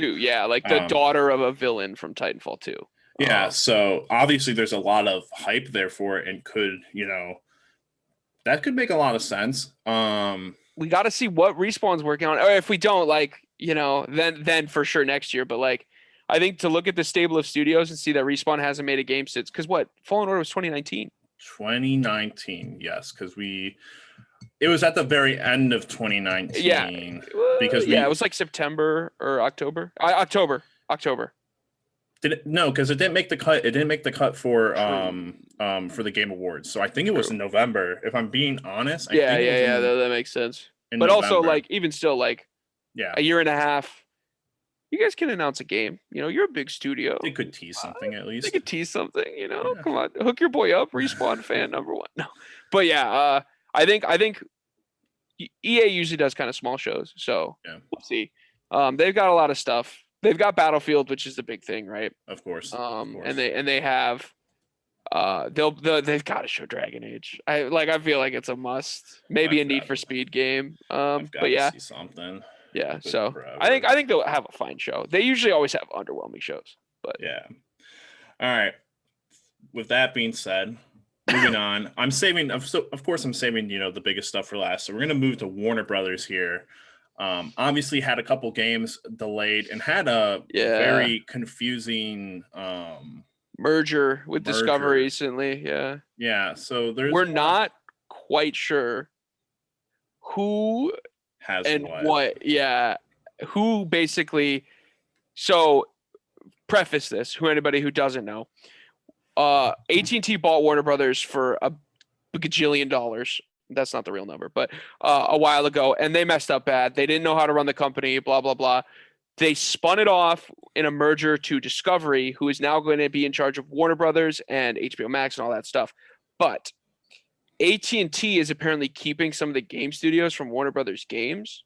like the daughter of a villain from Titanfall 2. Yeah, so obviously there's a lot of hype there for it, and could that could make a lot of sense. We got to see what Respawn's working on, or if we don't, then for sure next year. But I think to look at the stable of studios and see that Respawn hasn't made a game since, because Fallen Order was 2019. 2019, yes, because it was at the very end of 2019. Yeah, because it was like September or October. October. Did it? No, because it didn't make the cut. It didn't make the cut for the Game Awards. So I think it was in November. If I'm being honest. That makes sense. But also, even still, a year and a half. You guys can announce a game. You're a big studio. They could tease something at least. They could tease something. Come on, hook your boy up. Respawn fan number one. No, but I think EA usually does kind of small shows. So we'll see. They've got a lot of stuff. They've got Battlefield, which is the big thing, right? Of course. And they have they've got to show Dragon Age. I feel like it's a must. Maybe a Need for Speed game. But see something. Yeah, so I think they'll have a fine show. They usually always have underwhelming shows, but yeah. All right. With that being said, moving on. I'm saving the biggest stuff for last. So we're gonna move to Warner Brothers here. Obviously had a couple games delayed and had a very confusing merger with Discovery recently. Yeah. So we're not quite sure who has and what. Who basically. So preface this, anybody who doesn't know. AT&T bought Warner Brothers for a gajillion dollars. That's not the real number, but a while ago, and they messed up bad. They didn't know how to run the company, blah, blah, blah. They spun it off in a merger to Discovery, who is now going to be in charge of Warner Brothers and HBO Max and all that stuff. But AT&T is apparently keeping some of the game studios from Warner Brothers games,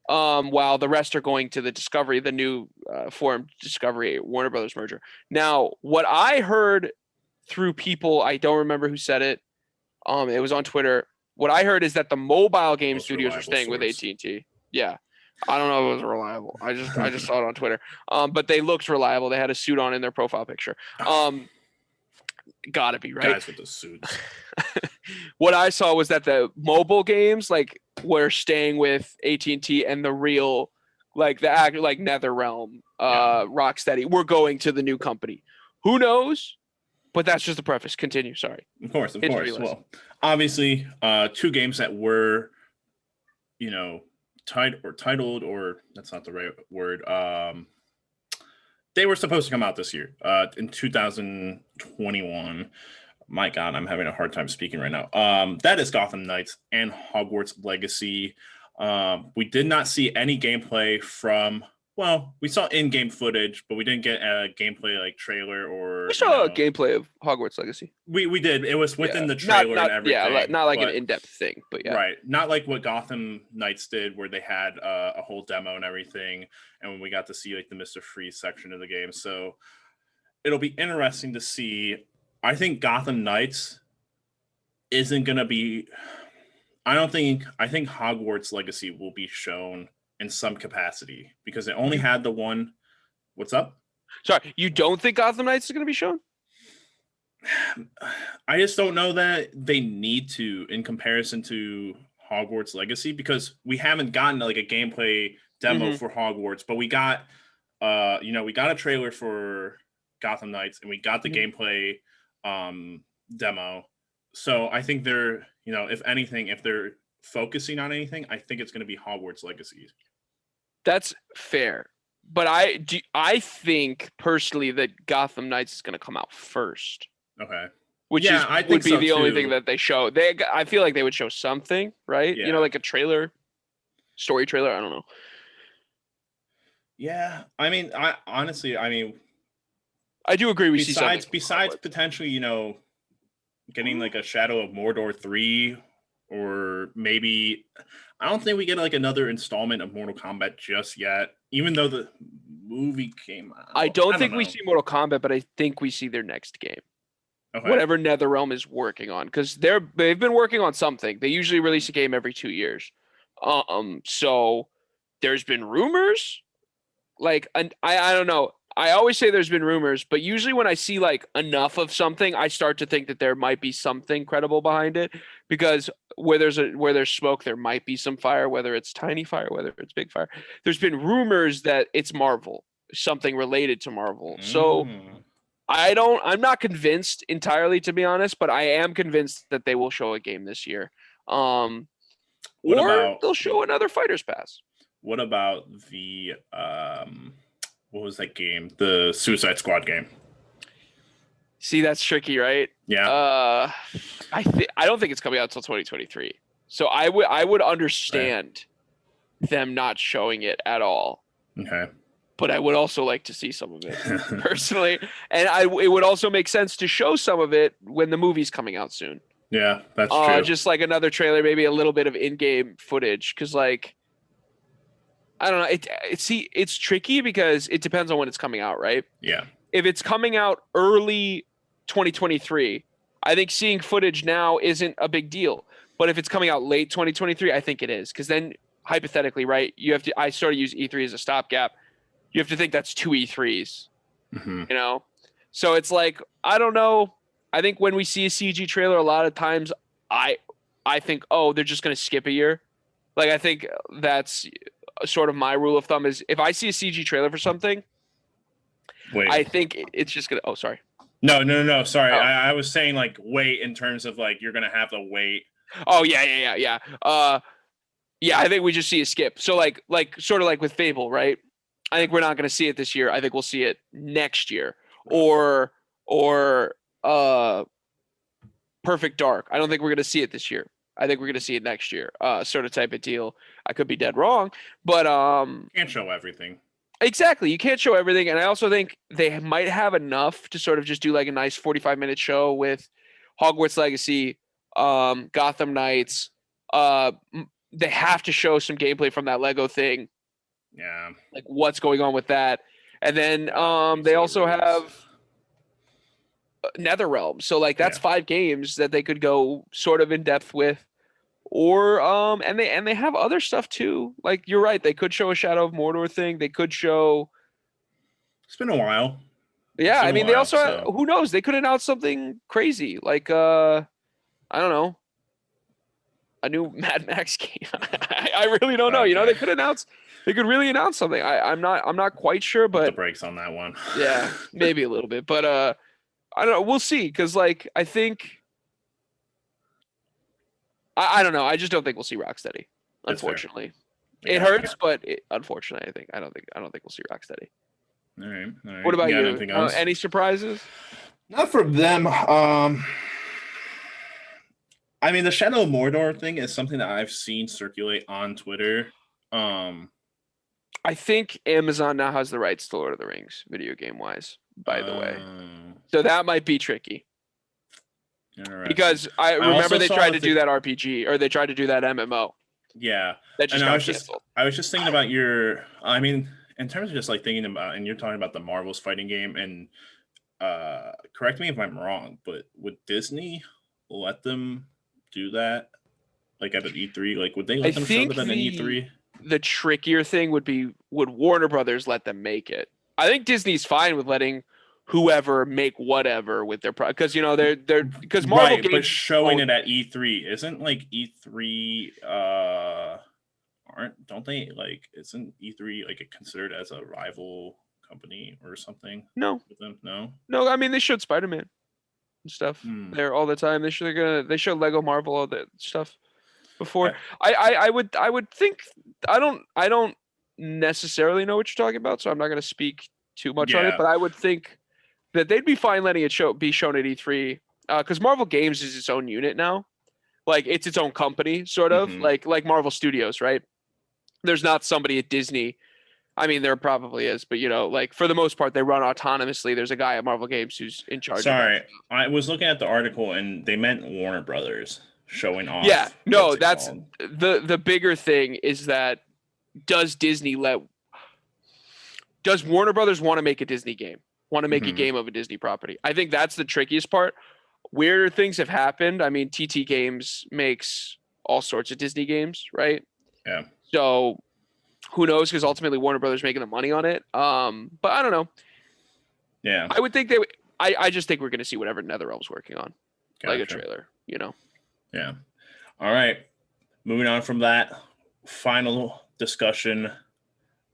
while the rest are going to the Discovery, the new formed Discovery Warner Brothers merger. Now, what I heard through people, I don't remember who said it. It was on Twitter. What I heard is that the mobile game studios are staying with AT&T. Yeah. I don't know if it was reliable. I just saw it on Twitter. But they looked reliable. They had a suit on in their profile picture. Gotta be, right? Guys with the suits. What I saw was that the mobile games were staying with AT&T, and the real the act NetherRealm, Rocksteady, we're going to the new company. Who knows? But that's just a preface. Continue. Sorry. Of course. Well, obviously, two games that were, titled, or that's not the right word. They were supposed to come out this year, in 2021. My God, I'm having a hard time speaking right now. That is Gotham Knights and Hogwarts Legacy. We did not see any gameplay from. Well, we saw in-game footage, but we didn't get a gameplay trailer or. We saw a gameplay of Hogwarts Legacy. We did. It was within the trailer and everything. Yeah, not an in-depth thing, but yeah. Right, not like what Gotham Knights did, where they had a whole demo and everything, and when we got to see the Mr. Freeze section of the game. So it'll be interesting to see. I think Gotham Knights isn't gonna be. I think Hogwarts Legacy will be shown in some capacity because it only had the one. What's up? Sorry, you don't think Gotham Knights is going to be shown? I just don't know that they need to in comparison to Hogwarts Legacy, because we haven't gotten a gameplay demo for Hogwarts, but we got we got a trailer for Gotham Knights and we got the gameplay demo. So I think they're, if anything, if they're focusing on anything, I think it's going to be Hogwarts Legacy. That's fair, but I think personally that Gotham Knights is going to come out first. Okay. I think would be the only thing that they show. I feel like they would show something, right? Yeah. Like a trailer, story trailer. I don't know. Yeah, I mean, I honestly, I do agree. Besides potentially, getting like a Shadow of Mordor 3, or maybe I don't think we get like another installment of Mortal Kombat just yet, even though the movie came out. I don't think we see Mortal Kombat, but I think we see their next game. Okay. Whatever NetherRealm is working on, because they've been working on something. They usually release a game every 2 years. So there's been rumors, like, and I don't know. I always say there's been rumors, but usually when I see like enough of something, I start to think that there might be something credible behind it, because where there's smoke, there might be some fire, whether it's tiny fire, whether it's big fire. There's been rumors that it's Marvel, something related to Marvel. So I'm not convinced entirely, to be honest, but I am convinced that they will show a game this year. Or they'll show another Fighter's Pass. What about the what was that game? The Suicide Squad game. See, that's tricky, right? Yeah. I don't think it's coming out until 2023. So I would understand them not showing it at all. Okay. But I would also like to see some of it personally, and it would also make sense to show some of it when the movie's coming out soon. Yeah, that's true. Just like another trailer, maybe a little bit of in-game footage, because like, I don't know. It's tricky because it depends on when it's coming out, right? Yeah. If it's coming out early 2023, I think seeing footage now isn't a big deal. But if it's coming out late 2023, I think it is, because then hypothetically, right? I sort of use E3 as a stopgap. You have to think that's 2 E3s, you know? So it's like, I don't know. I think when we see a CG trailer, a lot of times I think, oh, they're just going to skip a year. Like, I think that's sort of my rule of thumb, is if I see a CG trailer for something, I think it's just going to, oh, sorry. No. Sorry. Oh. I was saying like wait in terms of like, you're going to have to wait. Oh, yeah. Yeah, I think we just see a skip. So like sort of like with Fable, right? I think we're not going to see it this year. I think we'll see it next year, or Perfect Dark. I don't think we're going to see it this year. I think we're going to see it next year. Sort of type of deal. I could be dead wrong, but can't show everything. Exactly, you can't show everything, and I also think they might have enough to sort of just do like a nice 45-minute show with Hogwarts Legacy, Gotham Knights. They have to show some gameplay from that Lego thing. Yeah. Like what's going on with that. And then they also have NetherRealm. So like that's 5 games that they could go sort of in depth with. Or and they have other stuff too. Like you're right, they could show a Shadow of Mordor thing. They could show. It's been a while. Yeah, I mean they also have, who knows? They could announce something crazy. Like I don't know. A new Mad Max game. I really don't know. Okay. You know, they could really announce something. I'm not quite sure, but the brakes on that one. Yeah, maybe a little bit, but I don't know. We'll see, because like I think I don't know. I just don't think we'll see Rocksteady. Unfortunately, it hurts, but unfortunately, I don't think we'll see Rocksteady. All right. What about you? Any surprises? Not from them. I mean, the Shadow of Mordor thing is something that I've seen circulate on Twitter. I think Amazon now has the rights to Lord of the Rings, video game wise, by the way. So that might be tricky. Because I remember they tried to do that RPG, or they tried to do that MMO. Yeah. That just got canceled. I was just thinking about I mean, in terms of just like thinking about, and you're talking about the Marvel's fighting game, and correct me if I'm wrong, but would Disney let them do that, like at an E3? Like, would they let them show that at an E3? The trickier thing would Warner Brothers let them make it? I think Disney's fine with letting whoever make whatever with their product, because you know they're because Marvel games, but showing it at E3 isn't like E3. Don't they like? Isn't E3 like considered as a rival company or something? No. With them? No. I mean, they showed Spider-Man and stuff there all the time. They show Lego Marvel, all that stuff before. I would think I don't necessarily know what you're talking about, so I'm not going to speak too much on it. But I would think that they'd be fine letting it be shown at E3, because Marvel Games is its own unit now, like it's its own company, sort of like Marvel Studios, right? There's not somebody at Disney I mean, there probably is, but like for the most part, they run autonomously. There's a guy at Marvel Games who's in charge of that. Sorry, I was looking at the article and they meant Warner Brothers showing Yeah, off. no, What's it that's called? the bigger thing is that does Warner Brothers want to make a Disney game? Want to make a game of a Disney property? I think that's the trickiest part. Where things have happened, I mean, TT Games makes all sorts of Disney games, right? Yeah. So who knows? Because ultimately Warner Brothers making the money on it. But I don't know. Yeah. I would think they. I just think we're going to see whatever NetherRealm's working on, like a trailer. Yeah. All right. Moving on from that, final discussion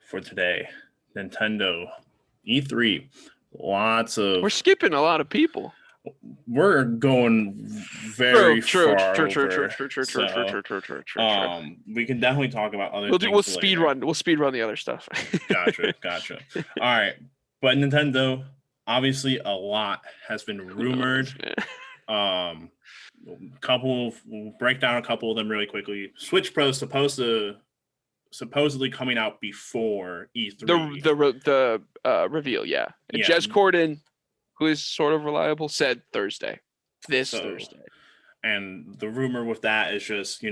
for today. Nintendo E3. We're skipping a lot of people. We're going very far over. We can definitely talk about other things. We'll speed run the other stuff. Gotcha. All right. But Nintendo, obviously a lot has been rumored. We'll break down a couple of them really quickly. Switch Pro is supposedly coming out before E3. The reveal, yeah. And Jez Corden, who is sort of reliable, said Thursday. Thursday. And the rumor with that is just,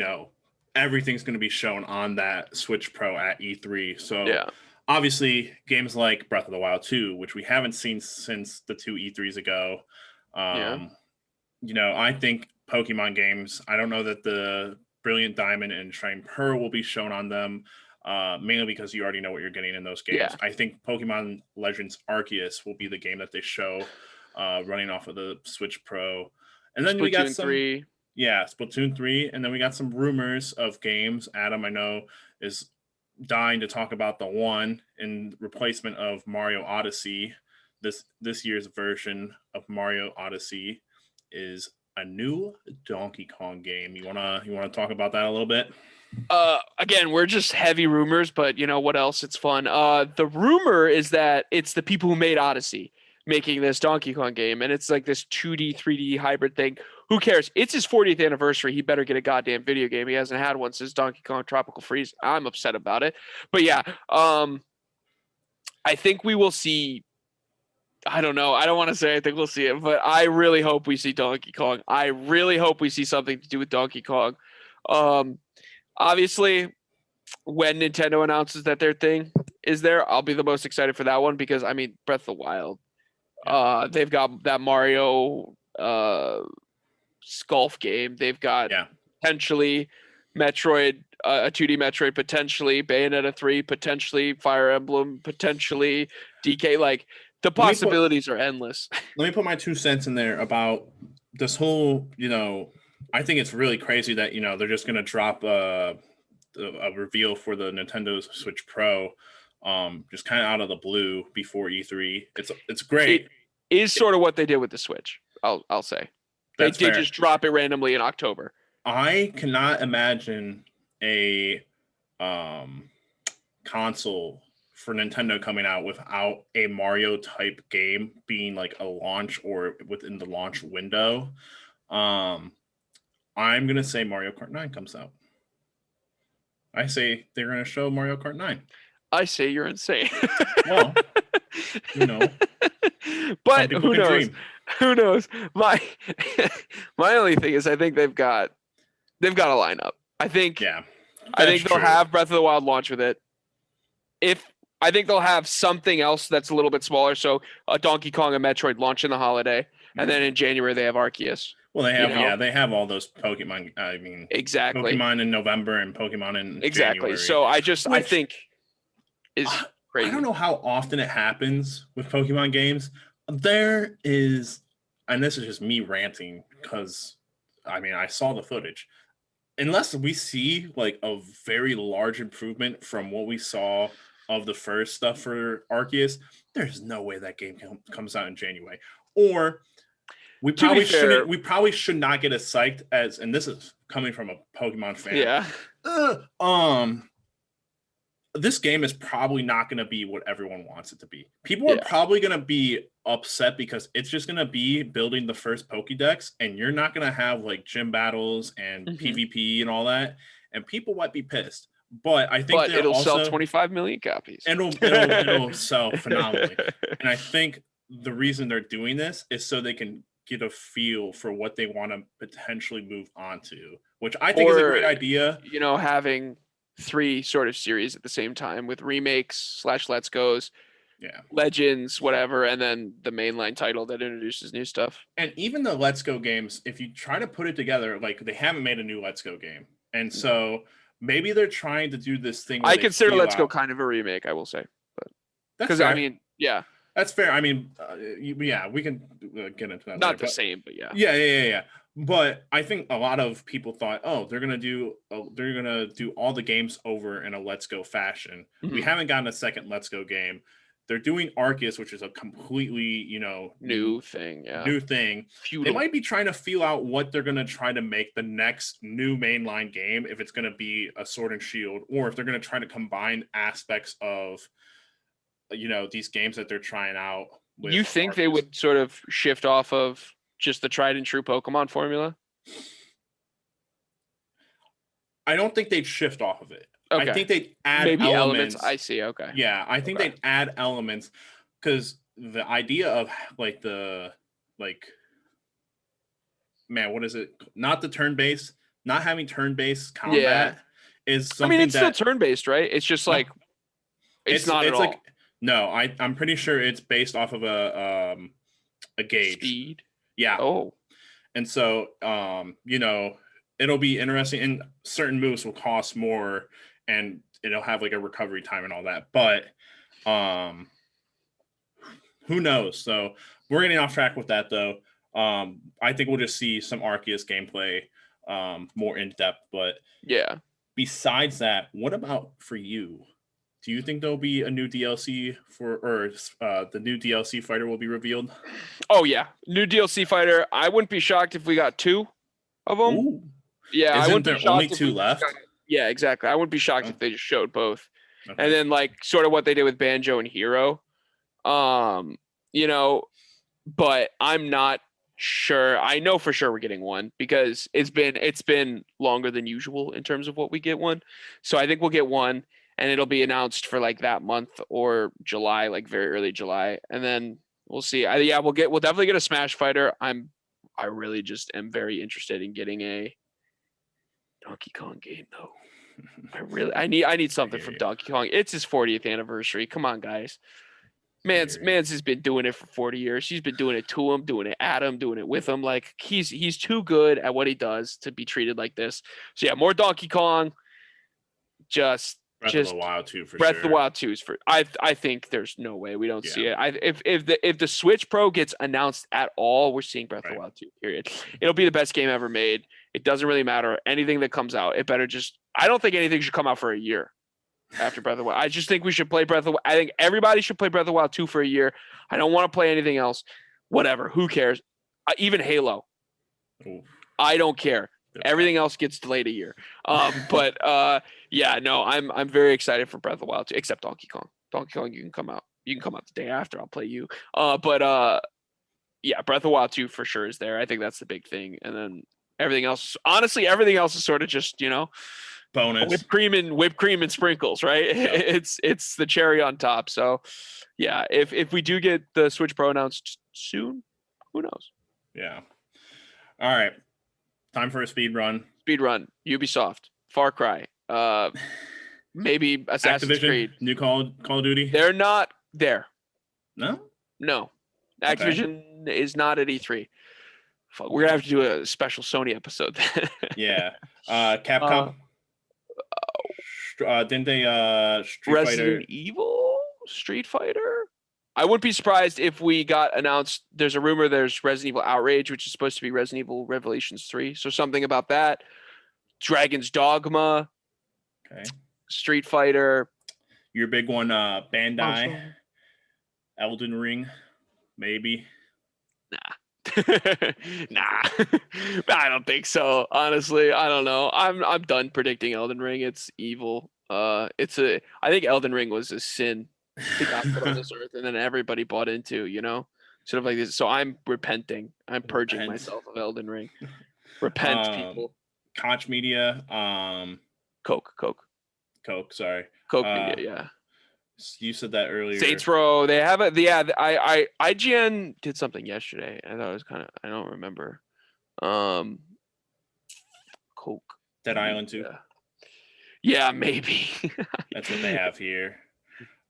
everything's going to be shown on that Switch Pro at E3. So obviously games like Breath of the Wild 2, which we haven't seen since the 2 E3s ago. I think Pokemon games, I don't know that the Brilliant Diamond and Shining Pearl will be shown on them, mainly because you already know what you're getting in those games. Yeah. I think Pokemon Legends Arceus will be the game that they show running off of the Switch Pro. And then we got some 3. Yeah, Splatoon 3. And then we got some rumors of games. Adam, I know, is dying to talk about the one in replacement of Mario Odyssey. This year's version of Mario Odyssey is a new Donkey Kong game. You wanna talk about that a little bit? Again, we're just heavy rumors, but what else? It's fun. The rumor is that it's the people who made Odyssey making this Donkey Kong game, and it's like this 2D, 3D hybrid thing. Who cares? It's his 40th anniversary. He better get a goddamn video game. He hasn't had one since Donkey Kong Tropical Freeze. I'm upset about it. But yeah, I think we will see. I don't know. I don't want to say I think we'll see it, but I really hope we see Donkey Kong. I really hope we see something to do with Donkey Kong. Obviously, when Nintendo announces that their thing is there, I'll be the most excited for that one because, I mean, Breath of the Wild. They've got that Mario Golf game. They've got potentially Metroid, a 2D Metroid, potentially Bayonetta 3, potentially Fire Emblem, potentially DK. Like, the possibilities are endless. Let me put my 2 cents in there about this whole, I think it's really crazy that, they're just going to drop a reveal for the Nintendo Switch Pro just kind of out of the blue before E3. It's great. It is sort of what they did with the Switch, I'll say. They did just drop it randomly in October. I cannot imagine a console for Nintendo coming out without a Mario type game being like a launch or within the launch window. I'm going to say Mario Kart 9 comes out. I say they're going to show Mario Kart 9. I say you're insane. Well, but who knows? Dream. Who knows? My only thing is I think they've got a lineup. I think they'll have Breath of the Wild launch with it. I think they'll have something else that's a little bit smaller. So a Donkey Kong and Metroid launch in the holiday. And then in January, they have Arceus. Well, they have, they have all those Pokemon. I mean, exactly. Pokemon in November and Pokemon in January. So I think is crazy. I don't know how often it happens with Pokemon games. There is, and this is just me ranting because, I mean, I saw the footage. Unless we see like a very large improvement from what we saw of the first stuff for Arceus, there's no way that game comes out in January. Or we probably shouldn't. We probably should not get as psyched as, and this is coming from a Pokemon fan. Yeah. This game is probably not going to be what everyone wants it to be. People are probably going to be upset because it's just going to be building the first Pokédex, and you're not going to have like gym battles and PvP and all that. And people might be pissed. But I think But it'll sell 25 million copies. It'll sell phenomenally. And I think the reason they're doing this is so they can get a feel for what they want to potentially move on to, which I think is a great idea. You know, having 3 sort of series at the same time with remakes / Let's Goes, Legends, whatever, and then the mainline title that introduces new stuff. And even the Let's Go games, if you try to put it together, like they haven't made a new Let's Go game, and so maybe they're trying to do this thing. I consider Let's Go kind of a remake, I will say, but because I mean, yeah, that's fair. I mean, yeah, we can get into that. Not later, the same, but yeah. Yeah. But I think a lot of people thought, oh, they're gonna do all the games over in a Let's Go fashion. Mm-hmm. We haven't gotten a second Let's Go game. They're doing Arceus, which is a completely, new thing. Yeah. New thing. Feudal. They might be trying to feel out what they're going to try to make the next new mainline game, if it's going to be a Sword and Shield, or if they're going to try to combine aspects of, these games that they're trying out. With you think Arceus. They would sort of shift off of just the tried and true Pokemon formula? I don't think they'd shift off of it. Okay. I think they'd add elements. I see. Okay. Yeah, I think they'd add elements because the idea of what is it? Not the turn-based, not having turn-based combat is something. I mean, it's still turn-based, right? It's just like it's not at all. No, I'm pretty sure it's based off of a gauge. Speed. Yeah. Oh. And so, it'll be interesting, and certain moves will cost more, and it'll have like a recovery time and all that. But who knows? So we're getting off track with that, though. I think we'll just see some Arceus gameplay more in depth. But yeah, besides that, what about for you? Do you think there'll be a new DLC the new DLC fighter will be revealed? Oh yeah, new DLC fighter. I wouldn't be shocked if we got 2 of them. Ooh. Yeah, isn't there only 2 left? Yeah, exactly. I wouldn't be shocked if they just showed both. Okay. And then like sort of what they did with Banjo and Hero. But I'm not sure. I know for sure we're getting one because it's been longer than usual in terms of what we get one. So I think we'll get one, and it'll be announced for like that month or July, like very early July. And then we'll see. We'll definitely get a Smash Fighter. I really just am very interested in getting a Donkey Kong game though. I need something from Donkey Kong. It's his 40th anniversary. Come on, guys. Man's has been doing it for 40 years. He's been doing it to him, doing it at him, doing it with him. Like he's too good at what he does to be treated like this. So yeah, more Donkey Kong. Breath of the Wild 2 for Breath of the Wild 2 is for. I think there's no way we don't see it. If the Switch Pro gets announced at all, we're seeing Breath of the Wild 2. Period. It'll be the best game ever made. It doesn't really matter anything that comes out. It better just. I don't think anything should come out for a year after Breath of the Wild. I just think we should play Breath of the Wild. I think everybody should play Breath of the Wild 2 for a year. I don't want to play anything else. Whatever. Who cares? Even Halo. Ooh. I don't care. Everything else gets delayed a year. I'm very excited for Breath of the Wild 2, except Donkey Kong. Donkey Kong, you can come out the day after. I'll play you. Breath of the Wild 2 for sure is there. I think that's the big thing. And then everything else, honestly, is sort of just, bonus. Whipped cream and sprinkles, right? Yeah. It's the cherry on top. So yeah, if we do get the Switch Pro announced soon, who knows? Yeah. All right. Time for a speed run. Ubisoft, Far Cry, maybe Assassin's Creed. New Call of Duty. They're not there. No. Activision is not at E3. We're gonna have to do a special Sony episode. Yeah. Capcom. Didn't they Resident Evil, Street Fighter? I wouldn't be surprised if we got announced. There's a rumor there's Resident Evil Outrage, which is supposed to be Resident Evil Revelations 3. So something about that. Dragon's Dogma. Okay. Street Fighter. Your big one, Bandai. Elden Ring, maybe. Nah. I don't think so. Honestly, I don't know. I'm done predicting Elden Ring. It's evil. I think Elden Ring was a sin. He got put on this earth and then everybody bought into, sort of like this. So I'm repenting. I'm purging myself of Elden Ring. Repent, people. Koch Media. Coke. Coke. Sorry. Coke Media, yeah. You said that earlier. Saints Row, they have a yeah. IGN did something yesterday. I thought it was kind of, I don't remember. Coke. Dead Island 2. Yeah, maybe. That's what they have here.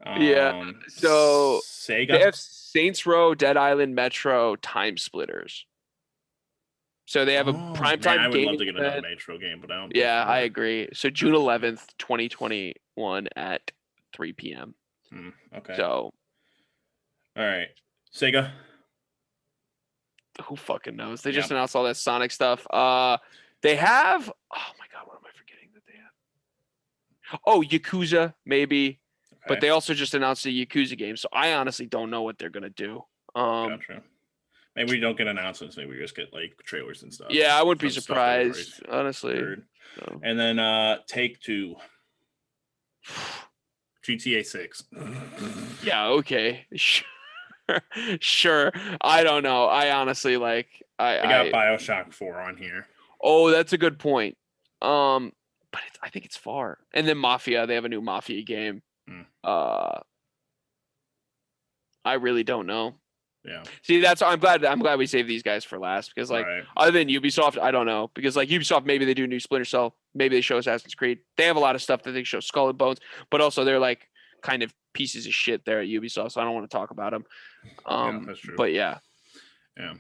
Yeah. So Sega. They have Saints Row, Dead Island, Metro, Time Splitters. So they have a primetime game. I would love to get another Metro game, but I don't. Yeah, I agree. So June 11th, 2021 at 3 p.m. Okay. So. All right. Sega. Who fucking knows? They just announced all that Sonic stuff. They have. Oh my God, what am I forgetting that they have? Oh, Yakuza maybe, but they also just announced a Yakuza game. So I honestly don't know what they're gonna do. Gotcha. Maybe we don't get announcements. Maybe we just get like trailers and stuff. Yeah, I wouldn't be surprised, honestly. So. And then Take-Two. GTA 6. Yeah. Okay. Sure. I don't know. I honestly I got BioShock 4 on here. Oh, that's a good point. But I think it's far. And then Mafia, they have a new Mafia game. I really don't know. Yeah. See, I'm glad we saved these guys for last because other than Ubisoft, I don't know, because Ubisoft, maybe they do new Splinter Cell, maybe they show Assassin's Creed. They have a lot of stuff that they show, Skull and Bones, but also they're kind of pieces of shit there at Ubisoft, so I don't want to talk about them. That's true. But yeah. All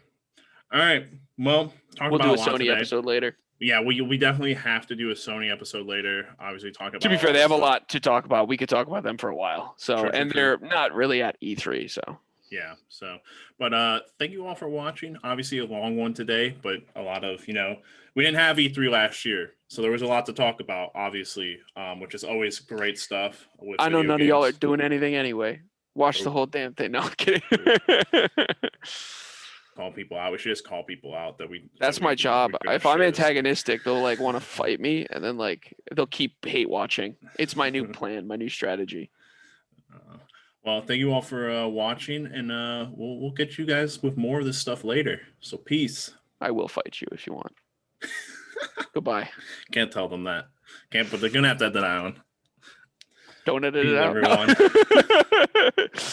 right. Well, we'll do a Sony episode later. Yeah, we definitely have to do a Sony episode later. Obviously, talk about. To be fair, they have a lot to talk about. We could talk about them for a while. So, they're not really at E3. So. Yeah. So, but thank you all for watching. Obviously, a long one today, but a lot of we didn't have E3 last year, so there was a lot to talk about. Obviously, which is always great stuff. I know none of y'all are doing anything anyway. Watch the whole damn thing. No, I'm kidding. Call people out. We should just call people out That's my job. If I'm antagonistic, they'll want to fight me, and then they'll keep hate watching. It's my new plan, my new strategy. Well, thank you all for watching, and we'll get you guys with more of this stuff later. So peace. I will fight you if you want. Goodbye. Can't tell them that. Can't, but they're gonna have to edit that out. Don't edit it out. Everyone.